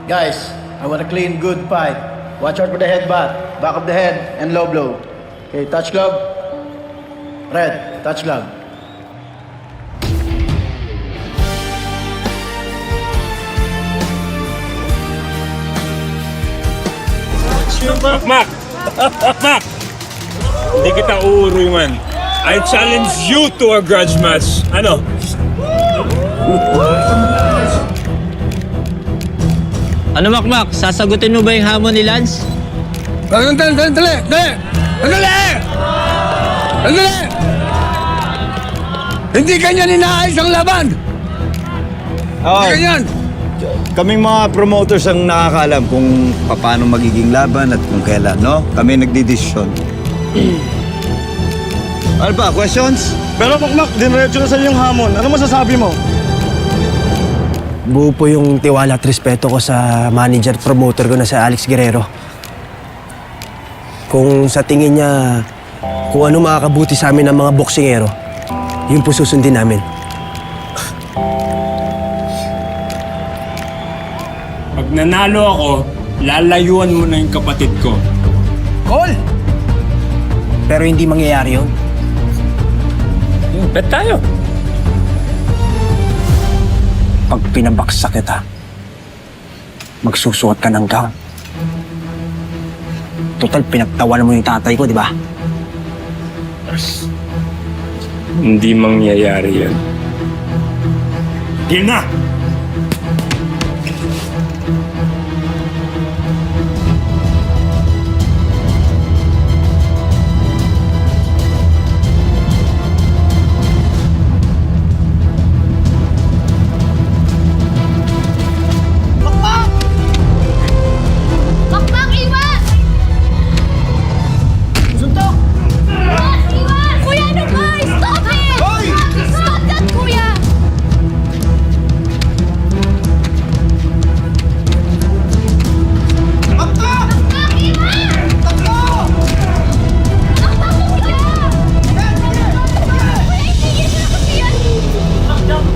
Guys, I want a clean, good fight. Watch out for the headbutt, back of the head, and low blow. Okay, touch glove. Red, touch glove. Mac! Mac! Hindi kita uurungan. I challenge you to a grudge match. Ano? Ano, Makmak? Sasagutin mo ba yung hamon ni Lance? Sandali! Hindi ganyan inaayos ang laban! Hindi ganyan! Kaming mga promoters ang nakakaalam kung paano magiging laban at kung kailan, no? Kami nagdidesisyon. Ano ba? Questions? Pero Makmak, dinerecho na sa yung hamon. Ano masasabi mo? Buo po yung tiwala at respeto ko sa manager at promoter ko na sa Alex Guerrero. Kung sa tingin niya, kung ano makakabuti sa amin ng mga boksingero, yun po susundin namin. Pag nanalo ako, lalayuan mo na yung kapatid ko. Call! Pero hindi mangyayari yun. Bet tayo. Pag pinabaksak kita, magsusuot ka ng gown. Total, pinagtawanan mo yung tatay ko, di ba? Hindi mangyayari yan. Deal na! Makmak, iwan! Suntok! Iwan! Kuya, ano ba? Stop it! Stop that, kuya! Makmak! Makmak, iwan! Makmak, kuya! Kuya, itigil mo na kasi yan! Makmak!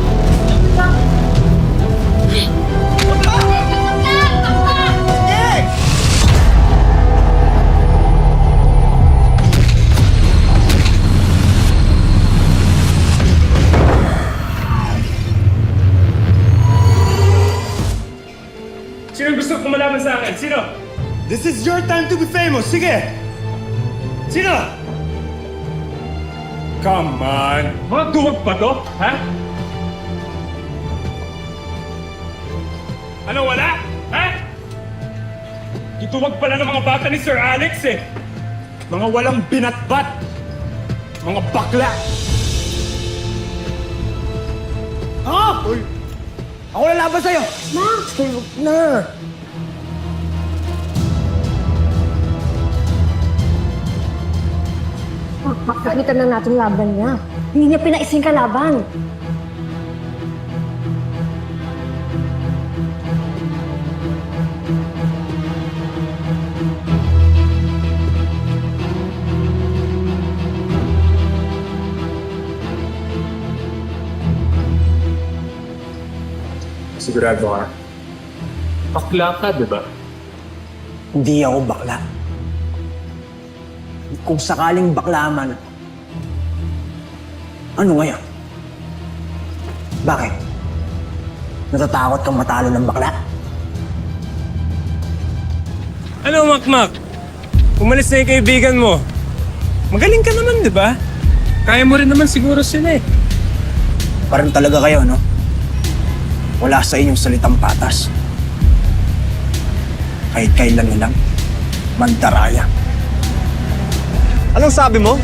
Sino gusto kumalaban sa akin? Sino? This is your time to be famous. Sige! Sino? Come on! Mga duwag pa to? Ha? Ano, wala? Ha? Ituwag pala ng mga bata ni Sir Alex eh. Mga walang binatbat. Mga bakla. Ako lalaban sa'yo! Pagkakitan na natin laban niya. Hindi niya pinaising kalaban. Sigurado ka? Bakla ka, di ba? Hindi ako bakla. Kung sakaling bakla man, ano ngayon? Bakit? Natatakot kang matalo ng bakla? Ano, Makmak? Umalis na yung kaibigan mo. Magaling ka naman, di ba? Kaya mo rin naman siguro sila eh. Parang talaga kayo, no? Wala sa inyong salitang patas. Kahit kailan na lang, mandaraya. Anong sabi mo?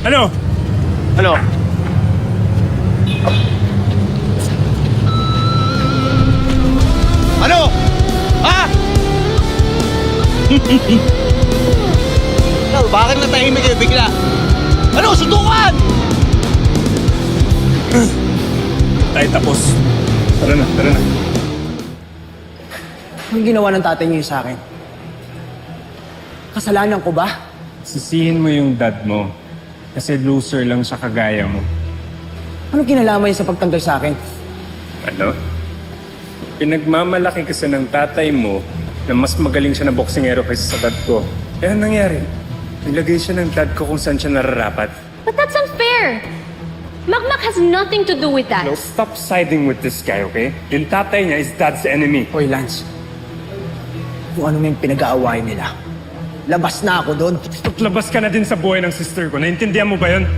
Ano? Ano? Ano? Ha? Ano, bakit natahimik kayo bigla? Ano, suntukan! Tayo tapos. Tara na, tara na. Anong ginawa ng tatay niyo sa akin? Kasalanan ko ba? Sisihin mo yung dad mo. Kasi loser lang siya kagaya mo. Anong kinalaman niya sa pagtanggal sa akin? Ano? Pinagmamalaki kasi ng tatay mo na mas magaling siya na boksingero kaysa sa dad ko. Kaya anong nangyari? Nilagay siya ng dad ko kung saan siya nararapat. But that's unfair. Makmak has nothing to do with that. No, stop siding with this guy, okay? Yung tatay niya is dad's enemy. Hoy, Lance. Kung ano yung pinag-aawayan nila. Labas na ako doon. Labas ka na din sa buhay ng sister ko. Naintindihan mo ba yun?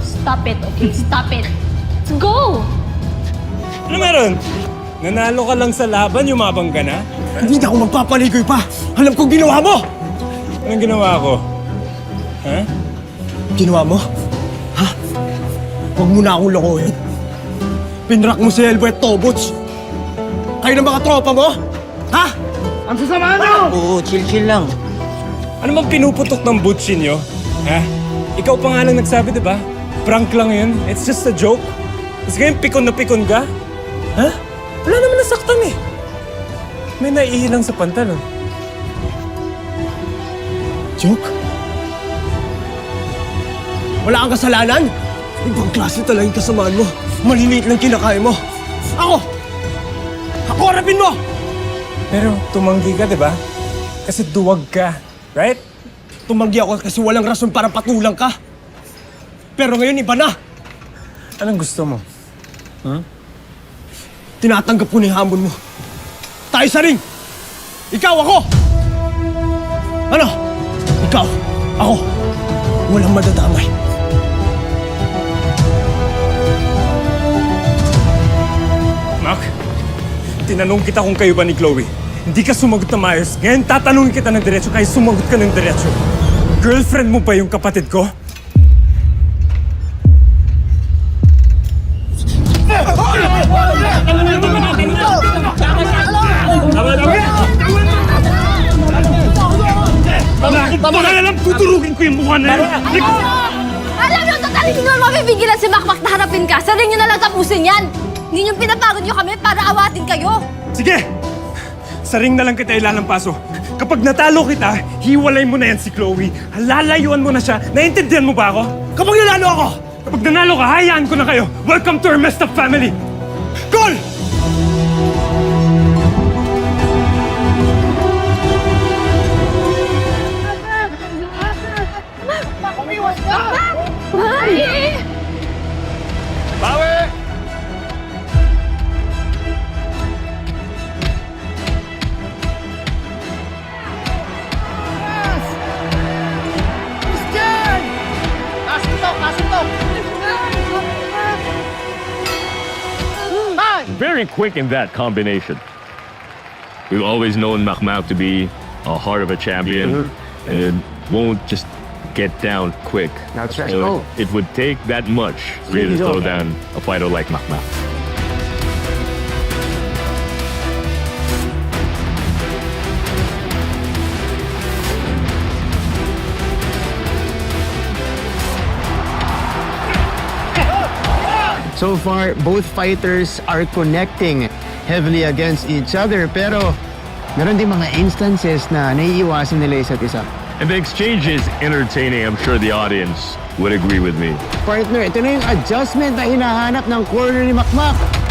Stop it, okay? Stop it. Let's go! Ano meron? Nanalo ka lang sa laban, yumabang ka na? Hindi na ako magpapaligoy pa. Alam kong ginawa mo! Anong ginawa ko? Ha? Ginawa mo? Ha? Huwag mo na akong lokohin. Pinrak mo si Elbo at Tobots. Kayo ng mga tropa mo? Ha? Ang sasama niyo! Oo, chill lang. Ano bang pinuputok ng butsi niyo? Ha? Ikaw pa nga lang nagsabi, di ba? Prank lang yun. It's just a joke. Tapos ngayon, pikon na pikon ka? Ha? Wala naman nasaktan eh. May naiilang sa pantalon. Joke? Wala kang kasalanan? Ibang klase talaga yung kasamaan mo. Maliliit lang kinakain mo. Ako! Ako harapin mo! Pero tumanggi ka, di ba? Kasi duwag ka. Right? Tumanggi ako kasi walang rason para patulang ka. Pero ngayon iba na. Anong gusto mo? Tinatanggap ko na yung hamon mo. Tayo sa ring! Ikaw, ako! Ano? Ikaw, ako. Walang madadamay. Mac, tinanong kita kung kayo ba ni Chloe. Hindi ka sumagot na maayos. Ngayon tatanungin kita ng diretso, kaya sumagot ka ng diretso. Girlfriend mo ba yung kapatid ko? Tama na lang, tuturugin ko yung mukha na yun. Alam niyo, totally hindi naman mapipigilan si Makmak na harapin ka. Sa ring niyo na lang tapusin yan. Hindi niyo pinapagod niyo kami para awatin kayo. Sige! Sa ring na lang kita ilalampaso. Kapag natalo kita, hiwalay mo na yan si Chloe. Lalayuan mo na siya. Naiintindihan mo ba ako? Kapag nanalo ako, Kapag nanalo ka, hayaan ko na kayo. Welcome to our messed up family. goal! Ay! Bawi! Very quick in that combination. We've always known Makmak to be a heart of a champion and won't just get down quick. That's right. So it would take that much for you to slow down a fighter like Makmak. So far, both fighters are connecting heavily against each other, pero meron din mga instances na naiiwasan nila isa't isa. And the exchange is entertaining. I'm sure the audience would agree with me. Partner, ito na yung adjustment na hinahanap ng corner ni Makmak.